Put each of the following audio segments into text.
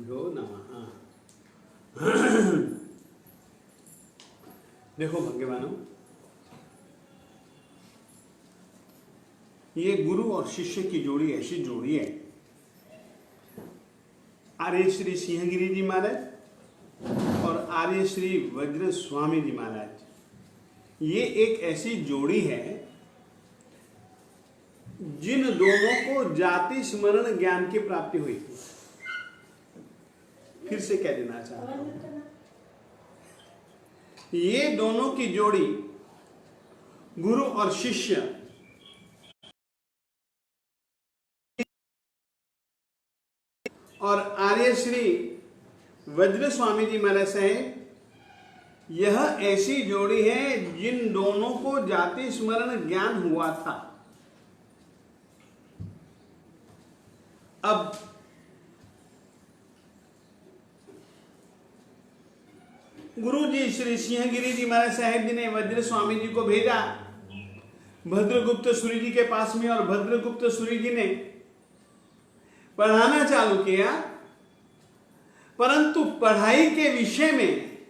गुरुभ्यो नमः। देखो भगवानों, ये गुरु और शिष्य की जोड़ी ऐसी जोड़ी है, आर्य श्री सिंहगिरी जी महाराज और आर्य श्री वज्र स्वामी जी महाराज, ये एक ऐसी जोड़ी है जिन दोनों को जाति स्मरण ज्ञान की प्राप्ति हुई थी। फिर से कह देना चाहता हूं, ये दोनों की जोड़ी गुरु और शिष्य और आर्य श्री वज्र स्वामी जी महाराज साहेब, यह ऐसी जोड़ी है जिन दोनों को जाति स्मरण ज्ञान हुआ था। अब गुरु जी श्री सिंहगिरी जी महाराज साहेब जी ने वज्र स्वामी जी को भेजा भद्रगुप्त सूरी जी के पास में, और भद्रगुप्त सूरी जी ने पढ़ाना चालू किया, परंतु पढ़ाई के विषय में,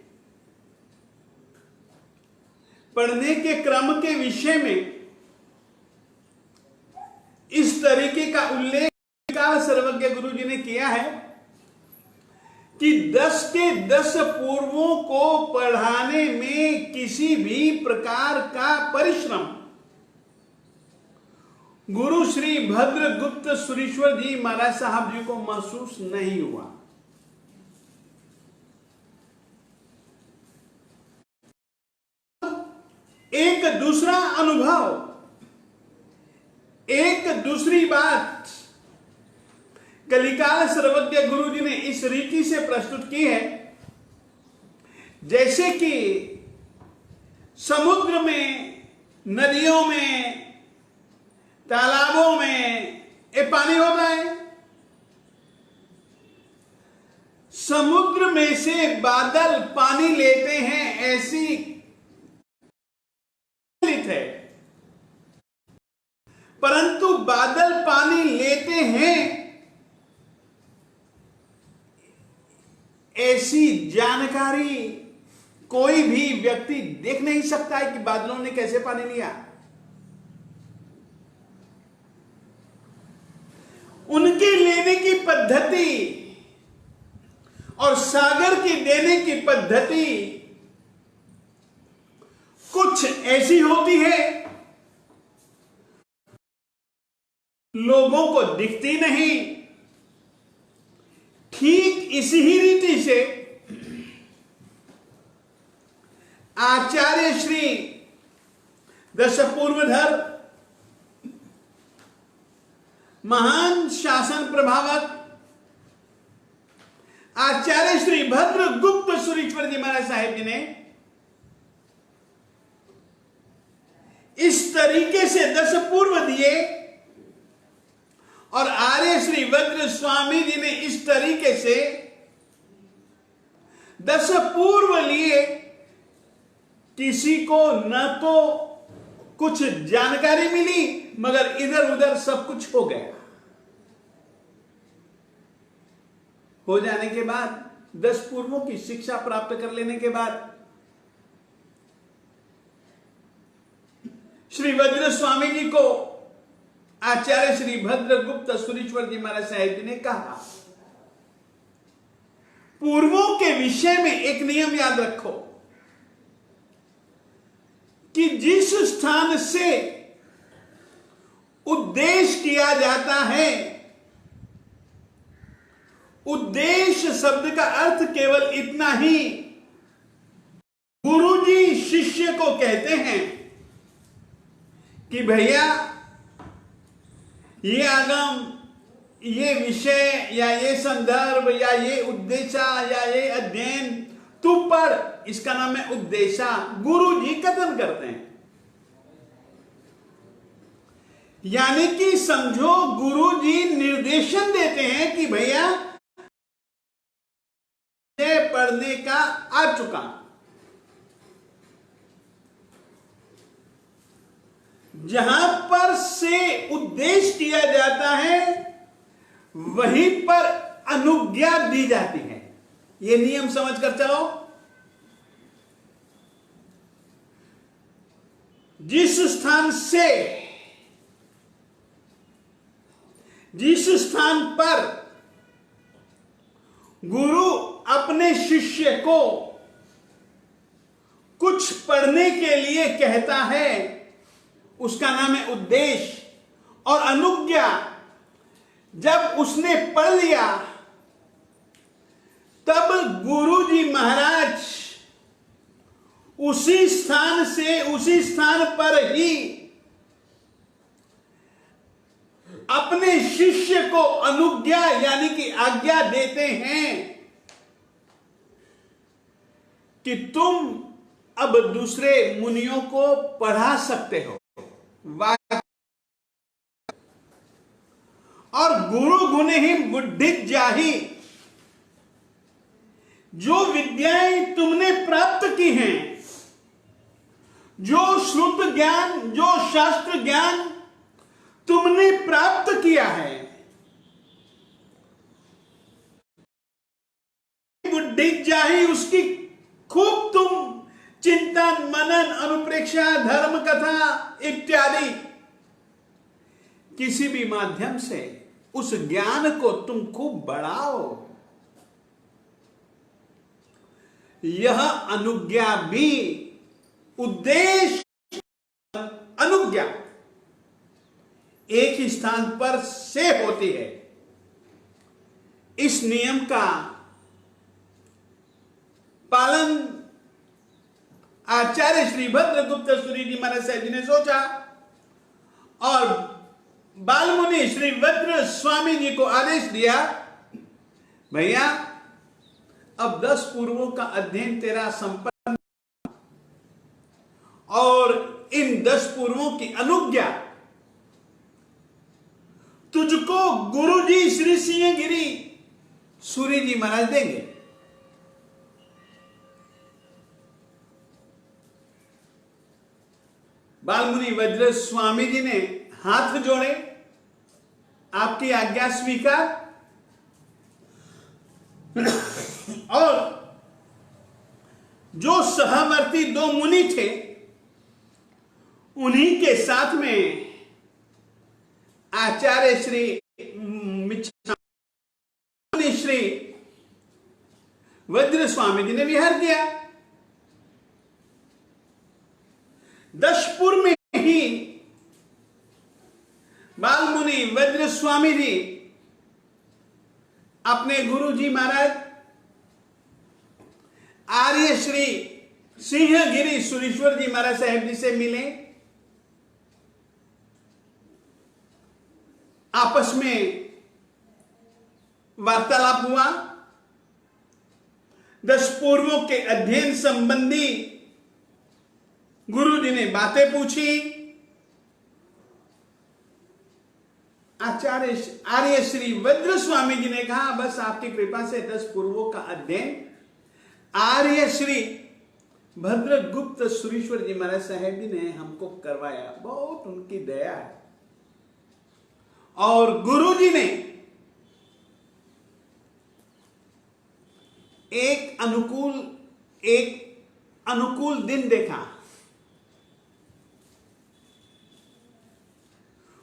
पढ़ने के क्रम के विषय में इस तरीके का उल्लेख सर्वज्ञ गुरु जी ने किया है कि 10 के 10 पूर्वों को पढ़ाने में किसी भी प्रकार का परिश्रम गुरु श्री भद्रगुप्त सुरीश्वर जी महाराज साहब जी को महसूस नहीं हुआ। एक दूसरा अनुभव, एक दूसरी बात कलिकाल सर्वज्ञ गुरु जी ने इस रीति से प्रस्तुत की है, जैसे कि समुद्र में, नदियों में, तालाबों में ये पानी होता है। समुद्र में से बादल पानी लेते हैं, ऐसी है, परंतु बादल पानी लेते हैं ऐसी जानकारी कोई भी व्यक्ति देख नहीं सकता है कि बादलों ने कैसे पानी लिया। उनके लेने की पद्धति और सागर की देने की पद्धति कुछ ऐसी होती है, लोगों को दिखती नहीं। ठीक इसी ही रीति से आचार्य श्री दशपूर्वधर, महान शासन प्रभावक आचार्य श्री भद्रगुप्त सुरीश्वर जी महाराज साहेब जी ने इस तरीके से 10 पूर्व दिए, और आर्य श्री वज्र स्वामी जी ने इस तरीके से 10 पूर्व लिए। किसी को न तो कुछ जानकारी मिली, मगर इधर उधर सब कुछ हो गया। हो जाने के बाद 10 पूर्वों की शिक्षा प्राप्त कर लेने के बाद श्री वज्र स्वामी जी को आचार्य श्री भद्रगुप्त सुरीश्वर जी महाराज साहेब जी ने कहा, पूर्वों के विषय में एक नियम याद रखो कि जिस स्थान से उद्देश्य किया जाता है, उद्देश्य शब्द का अर्थ केवल इतना ही, गुरुजी शिष्य को कहते हैं कि भैया ये आगम, ये विषय या ये संदर्भ या ये उद्देश्य या ये अध्ययन तू पढ़, इसका नाम है उद्देश्य। गुरु जी कथन करते हैं, यानी कि समझो गुरु जी निर्देशन देते हैं कि भैया पढ़ने का आ चुका। जहां पर से उद्देश्य किया जाता है, वहीं पर अनुज्ञा दी जाती है। यह नियम समझकर चलो। जिस स्थान पर गुरु अपने शिष्य को कुछ पढ़ने के लिए कहता है, उसका नाम है उद्देश्य। और अनुज्ञा जब उसने पढ़ लिया, तब गुरुजी महाराज उसी स्थान पर ही अपने शिष्य को अनुज्ञा यानी कि आज्ञा देते हैं कि तुम अब दूसरे मुनियों को पढ़ा सकते हो। और गुरु गुणहिं बुद्धिं जाहि, जो विद्याएं तुमने प्राप्त की हैं, जो श्रुत ज्ञान, जो शास्त्र ज्ञान तुमने प्राप्त किया है, बुद्धि जाहि, उसकी खूब तुम चिंतन मनन अनुप्रेक्षा धर्म कथा इत्यादि किसी भी माध्यम से उस ज्ञान को तुम खूब बढ़ाओ। यह अनुज्ञा भी उद्देश्य अनुज्ञा एक ही स्थान पर से होती है। इस नियम का पालन आचार्य श्री भद्रगुप्त सूरि जी महाराज साहब जी ने सोचा और बालमुनि श्री भद्र स्वामी जी को आदेश दिया, भैया अब 10 पूर्वों का अध्ययन तेरा संपन्न और इन 10 पूर्वों की अनुज्ञा तुझको गुरुजी श्री सिंहगिरी सूरि जी महाराज देंगे। बालमुनि वज्र स्वामी जी ने हाथ जोड़े, आपकी आज्ञा स्वीकार। और जो सहवर्ती 2 मुनि थे, उन्हीं के साथ में आचार्य श्री श्री वज्र स्वामी जी ने विहार किया। 10पुर में ही बालमुनि वज्र स्वामी जी अपने गुरु जी महाराज आर्य श्री सिंहगिरी सुरेश्वर जी महाराज साहेब जी से मिले। आपस में वार्तालाप हुआ। 10 पूर्वों के अध्ययन संबंधी गुरु जी ने बातें पूछी। आर्य श्री वज्र स्वामी जी ने कहा, बस आपकी कृपा से 10 पूर्वों का अध्ययन आर्य श्री भद्रगुप्त सुरेश्वर जी महाराज साहेब जी ने हमको करवाया, बहुत उनकी दया है। और गुरु जी ने एक अनुकूल दिन देखा,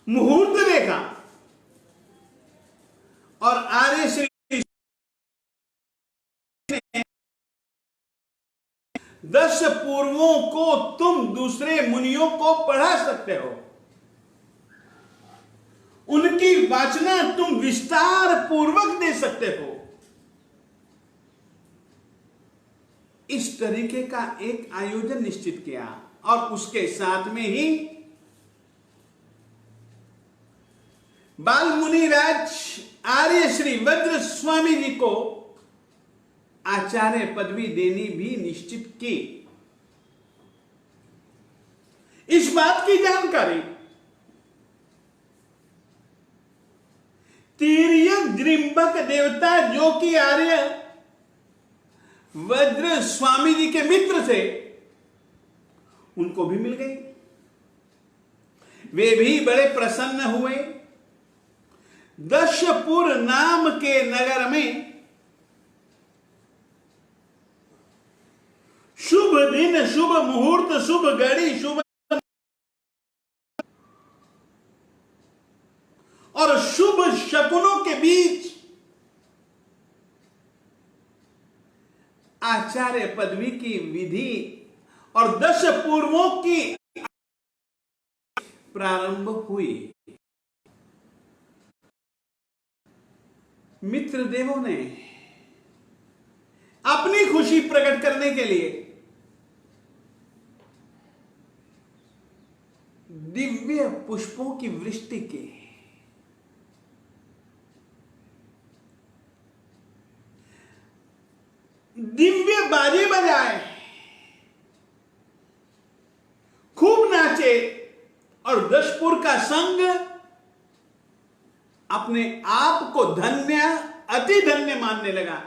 मुहूर्त देखा और आर्य श्री 10 पूर्वों को तुम दूसरे मुनियों को पढ़ा सकते हो, उनकी वाचना तुम विस्तार पूर्वक दे सकते हो। इस तरीके का एक आयोजन निश्चित किया और उसके साथ में ही बालमुनि राज आर्य श्री वज्र स्वामी जी को आचार्य पदवी देनी भी निश्चित की। इस बात की जानकारी तिर्यक ग्रीम्भक देवता जो कि आर्य वज्र स्वामी जी के मित्र थे, उनको भी मिल गई। वे भी बड़े प्रसन्न हुए। दशपुर नाम के नगर में शुभ दिन, शुभ मुहूर्त, शुभ घड़ी, शुभ और शुभ शकुनों के बीच आचार्य पदवी की विधि और 10 पूर्वों की प्रारंभ हुई। मित्र देवों ने अपनी खुशी प्रकट करने के लिए दिव्य पुष्पों की वृष्टि की। दिव्य बाजे बजाए, खूब नाचे और दशपुर का संग अपने आप को धन्य, अति धन्य मानने लगा।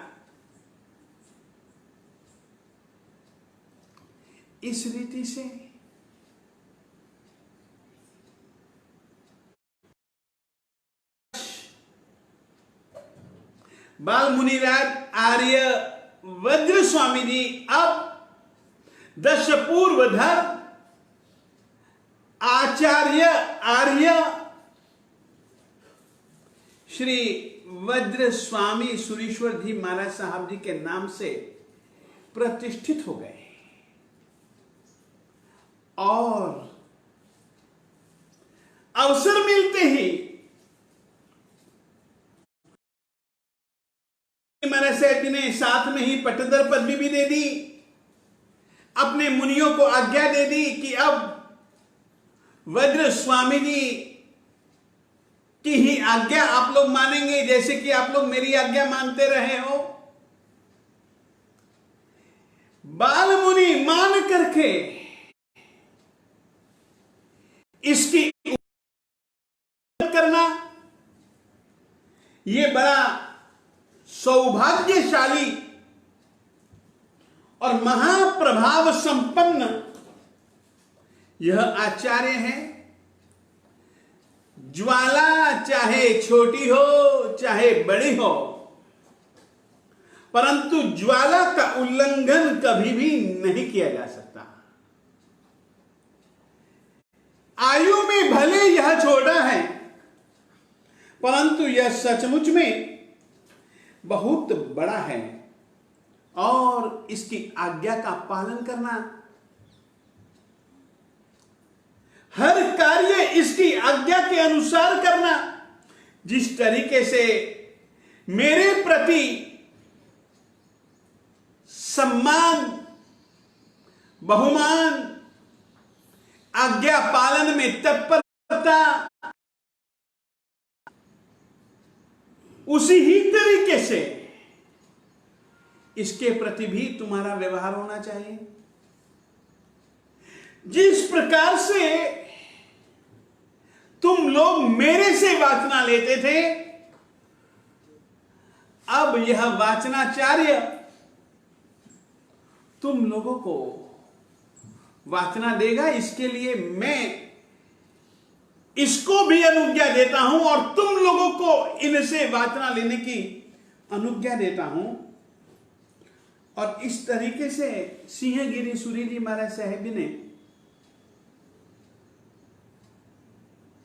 इस रीति से बाल मुनिराज आर्य वज्र स्वामी जी अब दशपूर्वधर आचार्य आर्य श्री वज्र स्वामी सुरेश्वर जी महाराज साहब जी के नाम से प्रतिष्ठित हो गए और अवसर मिलते ही महाराज साहब जी ने साथ में ही पट्टदर पदवी भी दे दी, अपने मुनियों को आज्ञा दे दी कि अब वज्र स्वामी जी की ही आज्ञा आप लोग मानेंगे, जैसे कि आप लोग मेरी आज्ञा मानते रहे हो। बाल मुनि मान करके इसकी करना यह बड़ा सौभाग्यशाली और महाप्रभाव संपन्न यह आचार्य है। ज्वाला चाहे छोटी हो चाहे बड़ी हो, परंतु ज्वाला का उल्लंघन कभी भी नहीं किया जा सकता। आयु में भले यह छोटा है, परंतु यह सचमुच में बहुत बड़ा है और इसकी आज्ञा का पालन करना, हर कार्य इसकी आज्ञा के अनुसार करना, जिस तरीके से मेरे प्रति सम्मान, बहुमान, आज्ञा पालन में तत्परता, उसी ही तरीके से इसके प्रति भी तुम्हारा व्यवहार होना चाहिए। जिस प्रकार से तुम लोग मेरे से वाचना लेते थे, अब यह वाचनाचार्य तुम लोगों को वाचना देगा। इसके लिए मैं इसको भी अनुज्ञा देता हूं और तुम लोगों को इनसे वाचना लेने की अनुज्ञा देता हूं। और इस तरीके से सिंहगिरी सूरी जी महाराज साहेब ने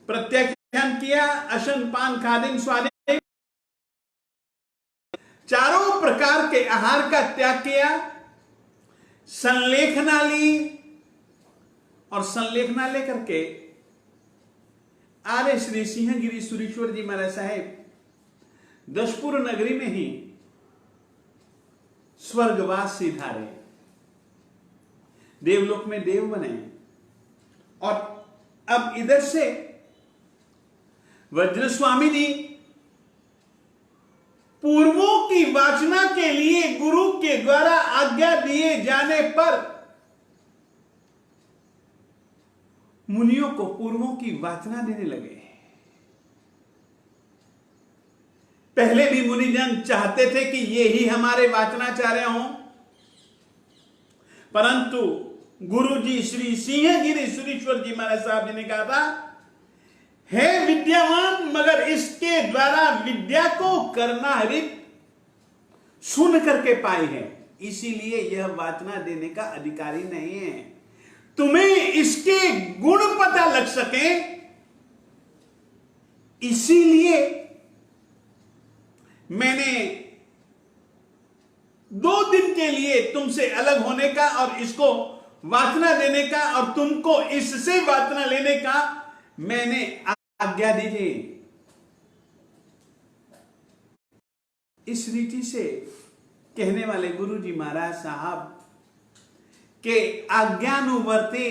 प्रत्याख्यान किया। अशन पान खादिम स्वादिम चारों प्रकार के आहार का त्याग किया, संलेखना ली और संलेखना लेकर के आर्य श्री सिंहगिरी सुरेश्वर जी महाराज साहेब दशपुर नगरी में ही स्वर्गवास सिधारे, देवलोक में देव बने। और अब इधर से वज्र स्वामी जी पूर्वों की वाचना के लिए गुरु के द्वारा आज्ञा दिए जाने पर मुनियों को पूर्वों की वाचना देने लगे। पहले भी मुनिजन चाहते थे कि ये ही हमारे वाचनाचार्य हों, परंतु गुरु जी श्री सिंहगिरी सुरेश्वर जी महाराज साहब जी ने कहा था, है विद्यावान, मगर इसके द्वारा विद्या को करना हरित सुन करके पाई है, इसीलिए यह वाचना देने का अधिकारी नहीं है। तुम्हें इसके गुण पता लग सके, इसीलिए मैंने 2 दिन के लिए तुमसे अलग होने का और इसको वाचना देने का और तुमको इससे वाचना लेने का मैंने आज्ञा दी थी। इस रीति से कहने वाले गुरु जी महाराज साहब के आज्ञानुवर्ती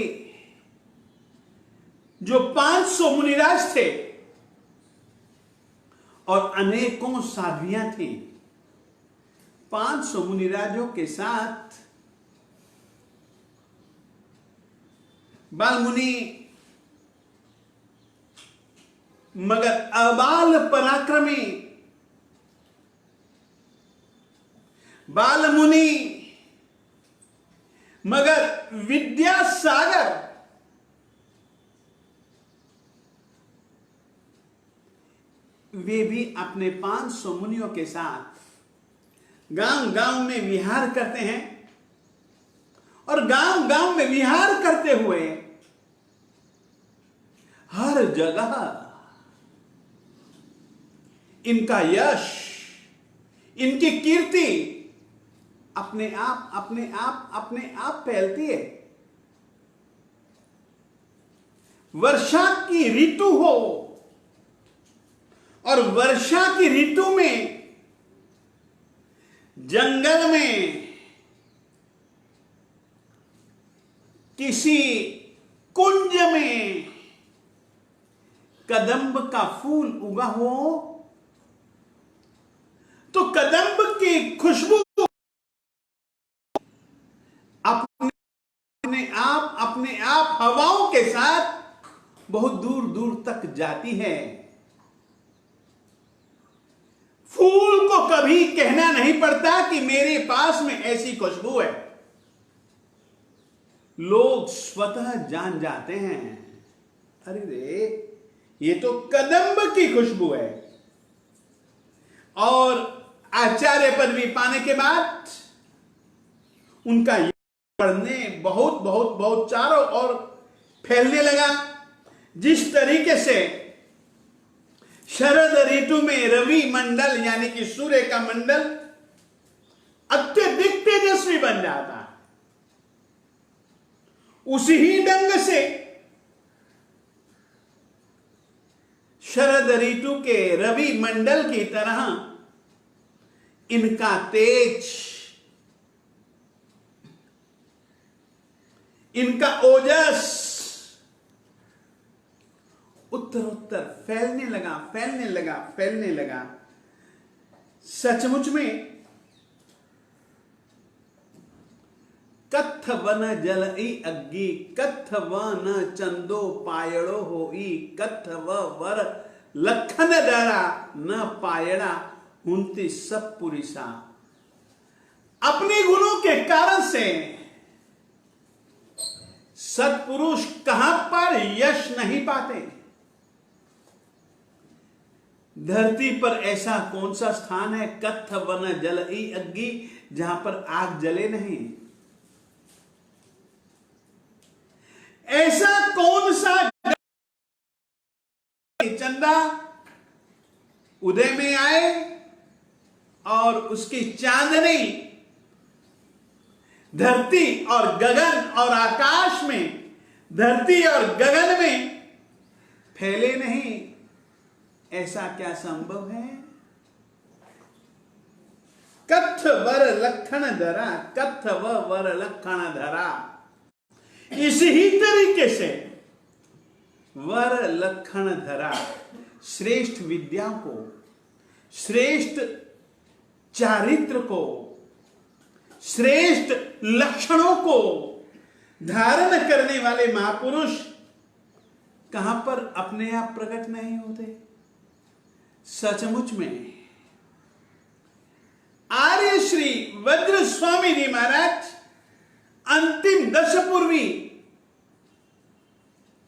जो 500 मुनिराज थे और अनेकों साध्वियां थी, 500 मुनिराजों के साथ बाल मुनि, मगर अबाल पराक्रमी बाल मुनि, मगर विद्या सागर, वे भी अपने 500 मुनियों के साथ गांव गांव में विहार करते हैं और गांव गांव में विहार करते हुए हर जगह इनका यश, इनकी कीर्ति अपने आप फैलती है। वर्षा की ऋतु हो और वर्षा की ऋतु में जंगल में किसी कुंज में कदंब का फूल उगा हो तो कदंब की खुशबू अपने आप हवाओं के साथ बहुत दूर दूर तक जाती है। फूल को कभी कहना नहीं पड़ता कि मेरे पास में ऐसी खुशबू है, लोग स्वतः जान जाते हैं, अरे रे ये तो कदंब की खुशबू है। और आचार्य पदवी पाने के बाद उनका पढ़ने बहुत बहुत बहुत चारों ओर फैलने लगा। जिस तरीके से शरद ऋतु में रवि मंडल यानी कि सूर्य का मंडल अत्यधिक तेजस्वी बन जाता है, उसी ही ढंग से शरद ऋतु के रवि मंडल की तरह इनका तेज, इनका ओजस उत्तरोत्तर फैलने लगा। सचमुच में कत्थ वन जल अग्गी, कत्थ वन चंदो पायड़ो होई, कत्थ वर लखन डरा न पायड़ा हुंती सब पुरिसा। अपने गुणों के कारण से सत्पुरुष कहां पर यश नहीं पाते। धरती पर ऐसा कौन सा स्थान है, कत्थ वन जल अग्गी, जहां पर आग जले नहीं। ऐसा कौन सा चंदा उदय में आए और उसकी चांदनी धरती और गगन और आकाश में, धरती और गगन में फैले नहीं, ऐसा क्या संभव है। कत्थ वर लखन धरा, कत्थ वर लखन धरा। इसी तरीके से वर लखन धरा, श्रेष्ठ विद्या को, श्रेष्ठ चारित्र को, श्रेष्ठ लक्षणों को धारण करने वाले महापुरुष कहां पर अपने आप प्रकट नहीं होते। सचमुच में आर्य श्री वज्र स्वामी जी महाराज अंतिम दशपूर्वी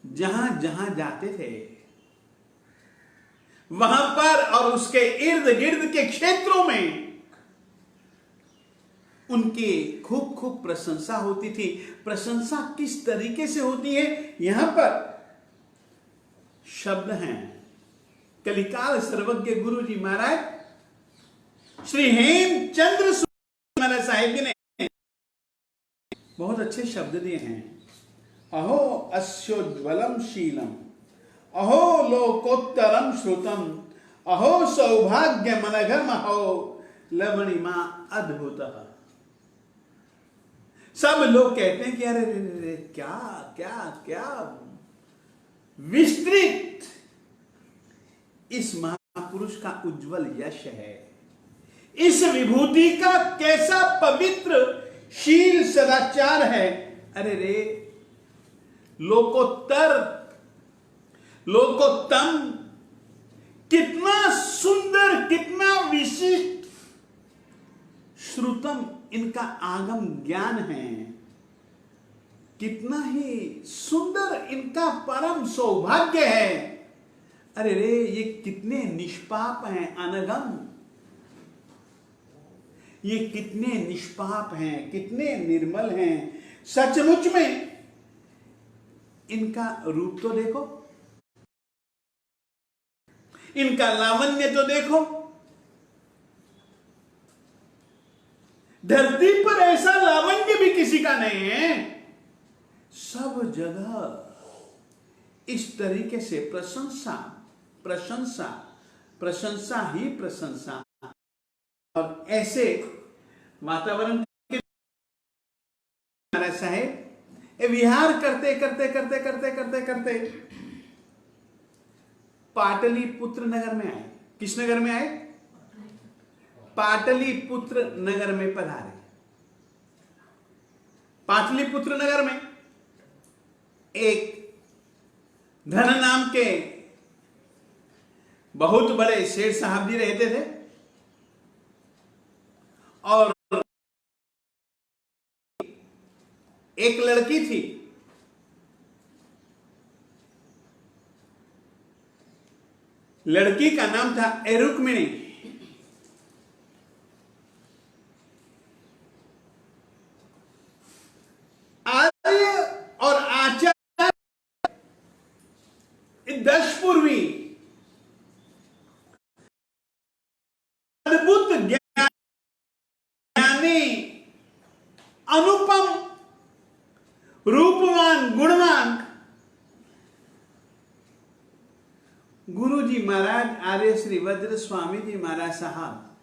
जहां जहां जाते थे वहां पर और उसके इर्द गिर्द के क्षेत्रों में उनकी खूब खूब प्रशंसा होती थी। प्रशंसा किस तरीके से होती है, यहां पर शब्द हैं। कलिकाल सर्वज्ञ गुरु जी महाराज श्री हेमचंद्र महाराज साहिब जी ने बहुत अच्छे शब्द दिए हैं। अहो अस्योज्वलम शीलम, अहो लोकोत्तरम श्रुतम, अहो सौभाग्य मनघम, अहो लवणिमा अद्भुत। सब लोग कहते हैं कि अरे रे रे रे, क्या क्या क्या विस्तृत इस महापुरुष का उज्जवल यश है, इस विभूति का कैसा पवित्र शील सदाचार है। अरे रे, लोकोत्तर लोकोत्तम, कितना सुंदर, कितना विशिष्ट, श्रुतम इनका आगम ज्ञान है, कितना ही सुंदर इनका परम सौभाग्य है। अरे रे, ये कितने निष्पाप हैं, अनगम, ये कितने निष्पाप हैं, कितने निर्मल हैं। सचमुच में इनका रूप तो देखो, इनका लावण्य तो देखो। धरती पर ऐसा लावण्य भी किसी का नहीं है। सब जगह इस तरीके से प्रशंसा प्रशंसा प्रशंसा ही प्रशंसा, और ऐसे वातावरण के महाराज साहेब विहार करते करते करते करते करते करते पाटलिपुत्र नगर में आए। किस नगर में आए? पाटलिपुत्र नगर में पधारे। पाटलिपुत्र नगर में एक धन नाम के बहुत बड़े शेर साहब जी रहते थे, और एक लड़की थी। लड़की का नाम था रुक्मिणी। आर्य और आचार्य दशपूर्वी अद्भुत ज्ञानी, अनुपम, रूपवान, गुणवान गुरु जी महाराज आर्य श्री वज्र स्वामी जी महाराज साहब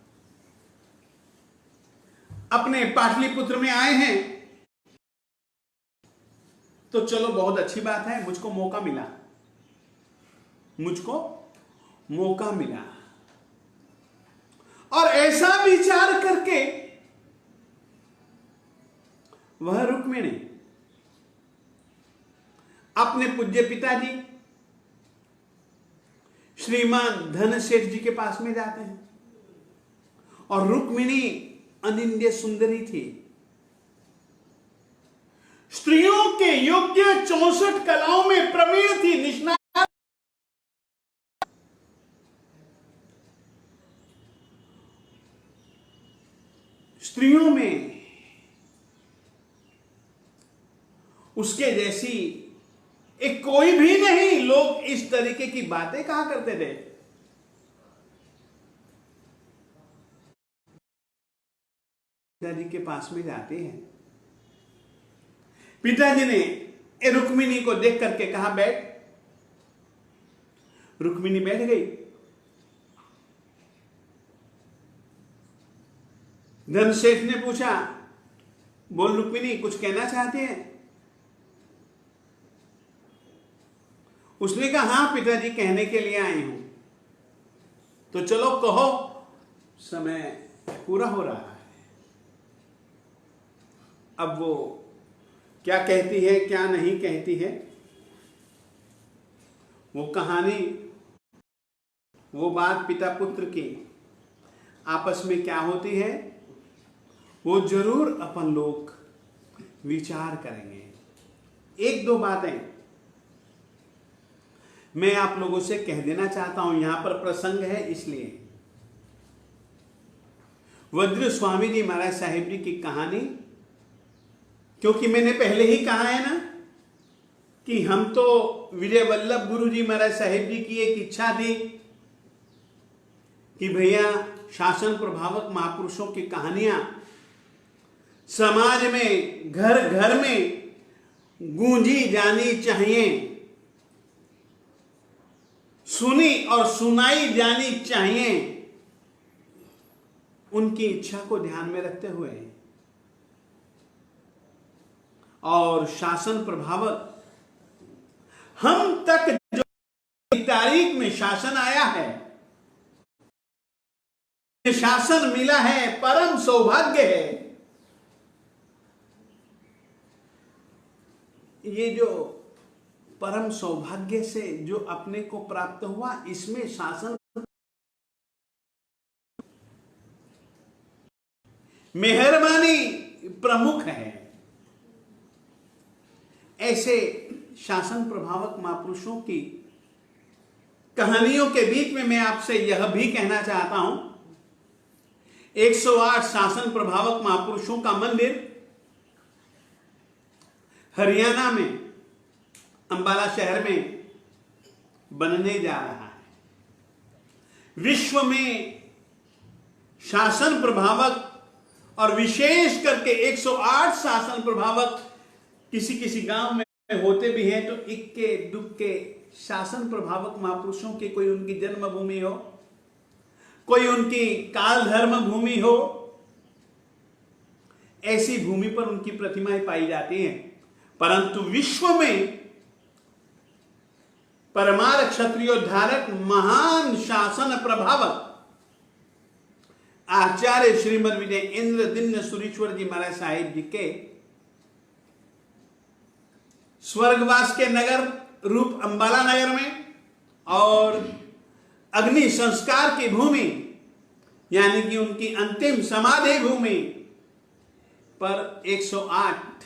अपने पाटलिपुत्र में आए हैं। तो चलो बहुत अच्छी बात है, मुझको मौका मिला, मुझको मौका मिला। और ऐसा विचार करके वह रुक्मिणी अपने पूज्य पिताजी श्रीमान धन सेठ जी के पास में जाते हैं। और रुक्मिणी अनिंद्य सुंदरी थी, स्त्रियों के योग्य 64 कलाओं में प्रवीण थी, निष्णात। स्त्रियों में उसके जैसी एक कोई भी नहीं। लोग इस तरीके की बातें कहा करते थे। पिताजी के पास में जाते हैं। पिताजी ने रुक्मिणी को देख करके कहा बैठ। रुक्मिणी बैठ गई। धनसेठ ने पूछा, बोल रुक्मिणी, कुछ कहना चाहती है? उसने कहा, हां पिताजी, कहने के लिए आई हूं। तो चलो कहो, समय पूरा हो रहा है। अब वो क्या कहती है, क्या नहीं कहती है, वो कहानी, वो बात पिता पुत्र की आपस में क्या होती है, वो जरूर अपन लोग विचार करेंगे। एक दो बातें मैं आप लोगों से कह देना चाहता हूं, यहां पर प्रसंग है इसलिए। वज्र स्वामी जी महाराज साहिब जी की कहानी, क्योंकि मैंने पहले ही कहा है ना कि हम तो विजय वल्लभ गुरु जी महाराज साहिब जी की एक इच्छा थी कि भैया शासन प्रभावक महापुरुषों की कहानियां समाज में घर घर में गूंजी जानी चाहिए, सुनी और सुनाई जानी चाहिए। उनकी इच्छा को ध्यान में रखते हुए और शासन प्रभावक हम तक जो तारीख में शासन आया है, शासन मिला है, परम सौभाग्य है। ये जो परम सौभाग्य से जो अपने को प्राप्त हुआ, इसमें शासन मेहरबानी प्रमुख है। ऐसे शासन प्रभावक महापुरुषों की कहानियों के बीच में मैं आपसे यह भी कहना चाहता हूं, 108 शासन प्रभावक महापुरुषों का मंदिर हरियाणा में अंबाला शहर में बनने जा रहा है। विश्व में शासन प्रभावक और विशेष करके 108 शासन प्रभावक किसी किसी गांव में होते भी हैं, तो इक्के दुक्के शासन प्रभावक महापुरुषों की कोई उनकी जन्मभूमि हो, कोई उनकी काल धर्म भूमि हो, ऐसी भूमि पर उनकी प्रतिमाएं पाई जाती हैं। परंतु विश्व में परमार क्षत्रियोद्धारक महान शासन प्रभावक आचार्य श्रीमद विजय इंद्रदिम्न सुरीश्वर जी महाराज साहिब जी के स्वर्गवास के नगर रूप अंबाला नगर में और अग्नि संस्कार की भूमि यानी कि उनकी अंतिम समाधि भूमि पर 108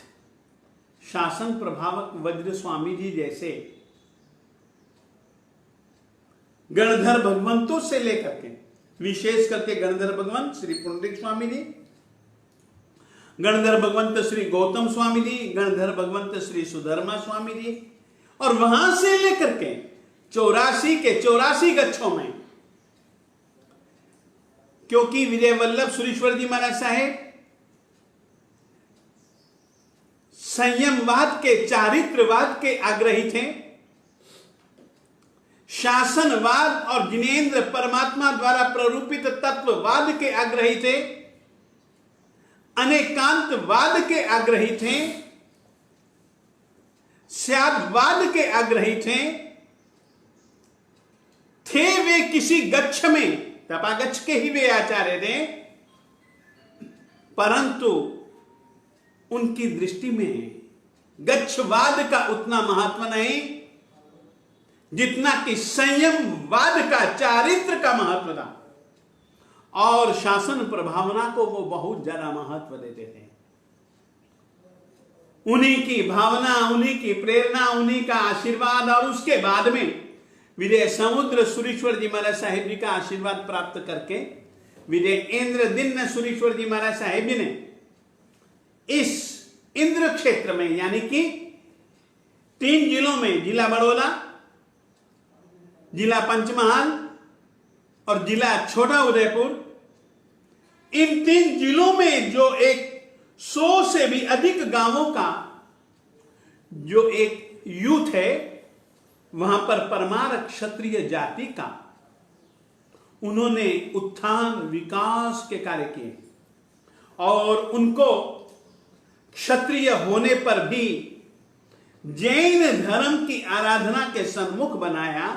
शासन प्रभावक वज्र स्वामी जी जैसे गणधर भगवंतों से लेकर के, विशेष करके गणधर भगवंत श्री पुंडरीक स्वामी जी, गणधर भगवंत श्री गौतम स्वामी जी, गणधर भगवंत श्री सुधर्मा स्वामी जी, और वहां से लेकर के 84 के 84 गच्छों में, क्योंकि विजय वल्लभ सुरीश्वर जी महाराज साहेब संयमवाद के, चारित्रवाद के आग्रही थे, शासनवाद और जिनेन्द्र परमात्मा द्वारा प्ररूपित तत्ववाद के आग्रही थे, अनेकांतवाद के आग्रही थे, स्यादवाद के आग्रही थे वे किसी गच्छ में, तपागच्छ के ही वे आचार्य थे, परंतु उनकी दृष्टि में गच्छवाद का उतना महत्व नहीं जितना कि संयमवाद का, चारित्र का महत्व था, और शासन प्रभावना को वो बहुत ज्यादा महत्व देते थे। उन्हीं की भावना, उन्हीं की प्रेरणा, उन्हीं का आशीर्वाद, और उसके बाद में विजय समुद्र सुरीश्वर जी महाराज साहिब जी का आशीर्वाद प्राप्त करके विजय इंद्रदिम्न सुरीश्वर जी महाराज साहिब जी ने इस इंद्र क्षेत्र में, यानी कि 3 जिलों में, जिला बड़ौदा, जिला पंचमहाल और जिला छोटा उदयपुर, इन 3 जिलों में जो एक 100 से भी अधिक गांवों का जो एक यूथ है, वहां पर परमार क्षत्रिय जाति का उन्होंने उत्थान विकास के कार्य किए और उनको क्षत्रिय होने पर भी जैन धर्म की आराधना के सन्मुख बनाया।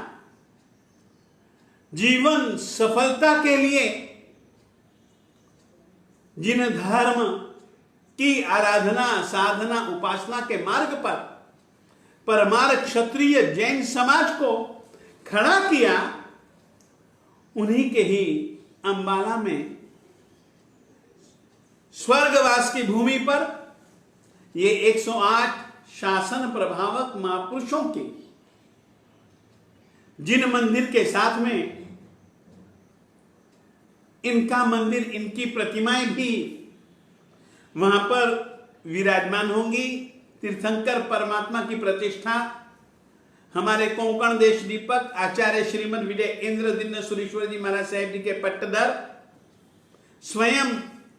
जीवन सफलता के लिए जिन धर्म की आराधना, साधना, उपासना के मार्ग पर परमार क्षत्रिय जैन समाज को खड़ा किया, उन्हीं के ही अंबाला में स्वर्गवास की भूमि पर ये 108 शासन प्रभावक महापुरुषों की जिन मंदिर के साथ में इनका मंदिर, इनकी प्रतिमाएं भी वहां पर विराजमान होंगी। तीर्थंकर परमात्मा की प्रतिष्ठा हमारे कोंकण देश दीपक आचार्य श्रीमद विजय इंद्र दीन सुरेश्वर जी महाराज साहेब जी के पट्टधर स्वयं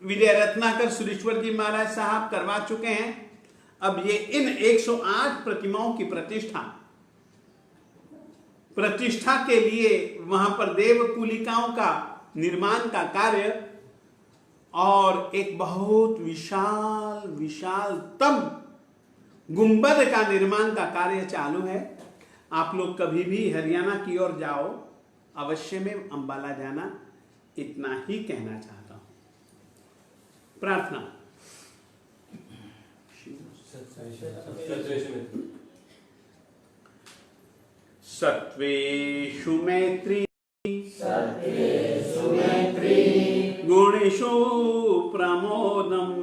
विजय रत्नाकर सुरेश्वर जी महाराज साहब करवा चुके हैं। अब ये इन 108 प्रतिमाओं की प्रतिष्ठा के लिए वहां पर देवकुलिकाओं का निर्माण का कार्य और एक बहुत विशालतम गुंबद का निर्माण का कार्य चालू है। आप लोग कभी भी हरियाणा की ओर जाओ, अवश्य में अंबाला जाना, इतना ही कहना चाहता हूं। प्रार्थना। सत्वेषु मैत्री गुणेषु प्रमोदम्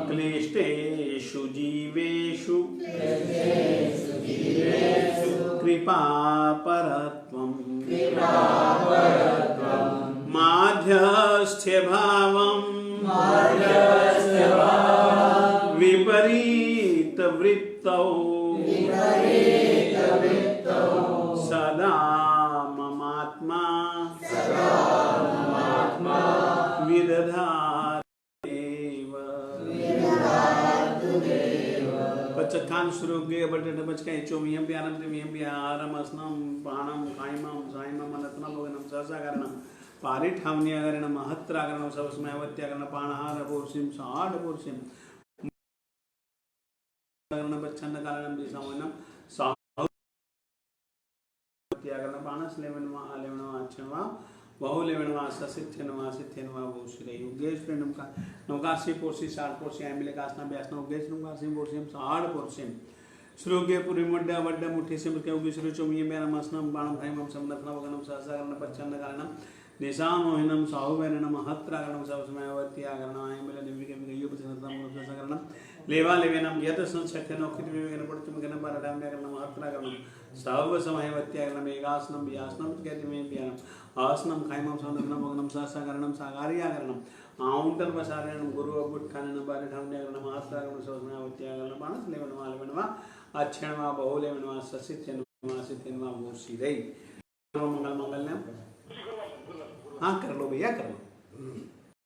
क्लिष्टेषु जीवेषु कृपापरत्वम् माध्यस्थ्य भावम् विपरीत वृत्तौ सदा ममात्मा विदधादेव। पचखान सुरोगे बटन बचके चोमियम प्यारम त्रिमियम प्यारम अस्नम प्राणम कायमम सायमम अनतनम लोगनम सहसाकरणम पारिठाम्यकरणम महत्राकरणम सबस्मयवत्याकरण पाणहार पोर्सिम साड पोर्सिम करणम बच्चन कारणम दिसावनम साहत्याकरण पाणस लेवनवा आलेवनवा अच्छनवा बहुलेवनवा ससिथ्यनवा सिथ्यनवा भूश्री उगेश प्रणम का नवकाशी पोर्सी साड पोर्सी आमिले कासना ब्यासना उगेश नवकाशी पोर्सी साड पोर्सी श्रोगे पुरी मड्डा वड्डा मुठी से के उगेश रुचोमिय मेरा मसनम बाणम भाईमम समनथना वगनम सहसाकरण पच्चन कारणम निशामोहिनम साहुवैरणम हत्राकरणम सबस्मयवत्याकरण आमिले निविके विगयो प्रसन्नतम सहसाकरण लेवा लेवेनम यत संशक्यन औखित विवेकन पड़तुम गण पारठाम्यकरणम हत्राकरणम सहव समयवत्याकरणम एकासनम व्यासनम कहतिमे प्यारम आसनम खाइमम समनथना वगनम सहसाकरणम सागारियाकरणम आउंटर वसारणम गुरु अबुट्ठानम पारठाम्यकरणम हत्राकरणम सबस्मयवत्याकरणम पाणस लेवनवा लेवनवा अच्छणवा बहुलेवनवा ससिथ्यनवा सिथ्यनवा भूषिदै मंगल मंगलम। हाँ कर लो भैया, कर लो।